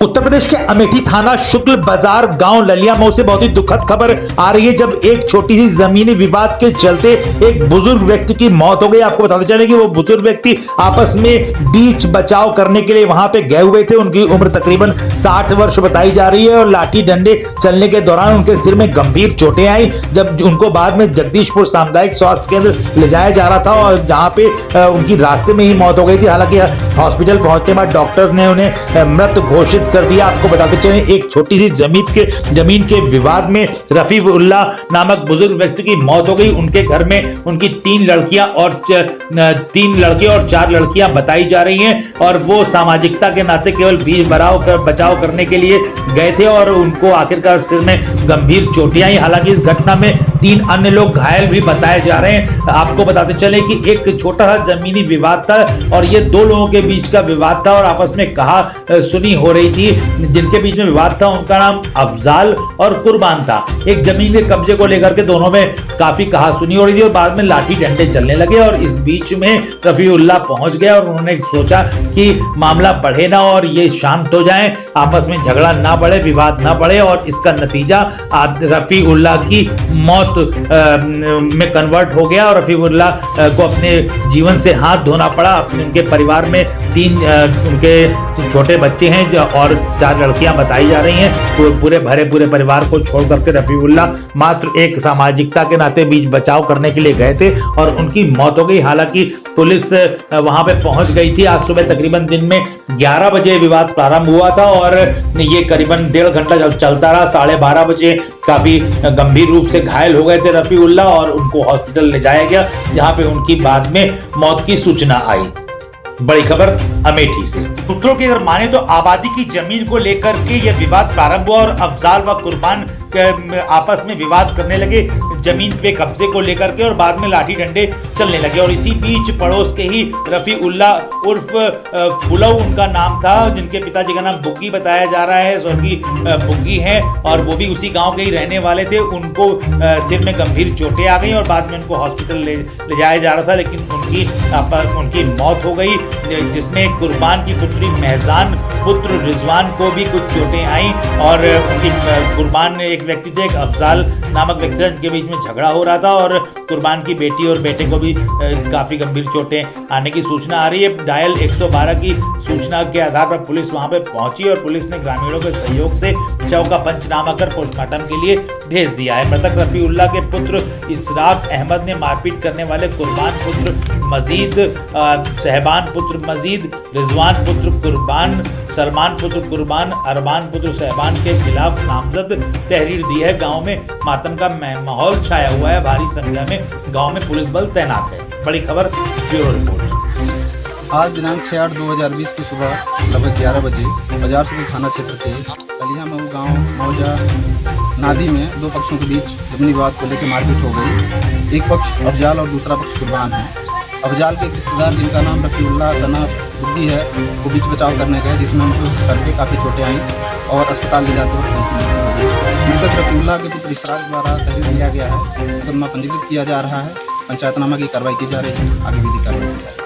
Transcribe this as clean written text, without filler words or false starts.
उत्तर प्रदेश के अमेठी थाना शुक्ल बाजार गांव ललियामऊ से बहुत ही दुखद खबर आ रही है, जब एक छोटी सी जमीनी विवाद के चलते एक बुजुर्ग व्यक्ति की मौत हो गई। आपको बताते चले कि वो बुजुर्ग व्यक्ति आपस में बीच बचाव करने के लिए वहां पे गए हुए थे। उनकी उम्र तकरीबन 60 वर्ष बताई जा रही है और लाठी डंडे चलने के दौरान उनके सिर में गंभीर चोटें आई। जब उनको बाद में जगदीशपुर सामुदायिक स्वास्थ्य केंद्र ले जाया जा रहा था और जहां पे उनकी रास्ते में ही मौत हो गई थी। हालांकि हॉस्पिटल पहुंचने के बाद डॉक्टर ने उन्हें मृत घोषित कर दिया। आपको बताते चले एक छोटी सी जमीन के विवाद में रफीउल्लाह नामक बुजुर्ग व्यक्ति की मौत हो गई। उनके घर में उनकी 3 लड़के और 4 लड़कियां बताई जा रही हैं और वो सामाजिकता के नाते केवल बीच बचाव करने के लिए गए थे और उनको आखिरकार सिर में गंभीर चोटें आई। हालांकि इस घटना में 3 अन्य लोग घायल भी बताए जा रहे हैं। आपको बताते चले कि एक छोटा सा जमीनी विवाद था और ये 2 लोगों के बीच का विवाद था और आपस में कहा सुनी हो रही थी। जिनके बीच में विवाद था उनका नाम अफजाल और कुर्बान था। एक जमीन के कब्जे को लेकर के दोनों में काफी कहा सुनी हो रही थी और बाद में लाठी डंडे चलने लगे और इस बीच में रफीउल्लाह पहुंच गया और उन्होंने सोचा कि मामला बढ़े ना और ये शांत हो जाए, आपस में झगड़ा ना बढ़े, विवाद ना बढ़े और इसका नतीजा रफीउल्लाह की मौत में कन्वर्ट हो गया और रफीउल्लाह को अपने जीवन से हाथ धोना पड़ा। उनके परिवार में 3 उनके छोटे बच्चे हैं और 4 लड़कियां बताई जा रही हैं। तो पूरे परिवार को छोड़ करके रफीउल्लाह मात्र एक सामाजिकता के नाते बीच बचाव करने के लिए गए थे और उनकी मौत हो गई। हालांकि पुलिस वहां पे पहुंच गई थी। आज सुबह तकरीबन दिन में 11 बजे विवाद प्रारंभ हुआ था और ये करीबन 1.5 घंटा चलता रहा। 12:30 बजे काफी गंभीर रूप से घायल हो गए थे रफीउल्लाह और उनको हॉस्पिटल ले जाया गया, जहां पे उनकी बाद में मौत की सूचना आई। बड़ी खबर अमेठी से। सूत्रों की अगर माने तो आबादी की जमीन को लेकर के यह विवाद प्रारंभ हुआ और अफजाल व कुर्बान आपस में विवाद करने लगे जमीन पे कब्जे को लेकर के और बाद में लाठी डंडे चलने लगे और इसी बीच पड़ोस के ही रफीउल्लाह उर्फ फुलऊ उनका नाम था, जिनके पिताजी का नाम बुग्गी बताया जा रहा है, स्वर्गीय बुग्गी हैं और वो भी उसी गांव के ही रहने वाले थे। उनको सिर में गंभीर चोटें आ गई और बाद में उनको हॉस्पिटल ले जाया जा रहा था, लेकिन उनकी मौत हो गई, जिसमें कुर्बान की पुत्री महजान पुत्र रिजवान को भी कुछ चोटें आई और उनकी कुर्बान एक व्यक्ति थे, एक अफजाल नामक व्यक्ति था, जिनके बीच में झगड़ा हो रहा था और कुर्बान की बेटी और बेटे को भी काफी गंभीर चोटें आने की सूचना आ रही है। डायल 112 की सूचना के आधार पर पुलिस वहां पे पहुंची और पुलिस ने ग्रामीणों के सहयोग से शव का पंचनामा कर पोस्टमार्टम के लिए भेज दिया है। मृतक रफीउल्लाह के पुत्र इशराक अहमद ने मारपीट करने वाले कुर्बान पुत्र मजीद, सहबान पुत्र मजीद, रिजवान पुत्र कुर्बान, सलमान पुत्र कुर्बान, अरबान पुत्र सहबान के खिलाफ नामजद तहरीर दी है। गांव में मातम का माहौल छाया हुआ है। भारी संख्या में गांव में पुलिस बल तैनात है। बड़ी खबर, ब्यूरो रिपोर्ट। आज दिनांक 6/8/2020 की सुबह लगभग 11 बजे बाजार से थाना क्षेत्र के ललियामऊ गांव मौजा नादी में 2 पक्षों के बीच जमीनी विवाद को लेकर मारपीट हो गई। एक पक्ष अफजाल और दूसरा पक्ष कुर्बान है। अफजाल के रिश्तेदार जिनका नाम रफीउल्लाह सना बुग्गी है, वो बीच बचाव करने गए, जिसमें उनको सर पे काफ़ी चोटें आई और अस्पताल ले जाते वक्त मृतक रफीउल्लाह के पुत्र इशराक द्वारा तहरीर दिया गया है। मुकदमा पंजीकृत किया जा रहा है। पंचायतनामा की कार्रवाई की जा रही है। आगे विधि कार्रवाई की जा रही है।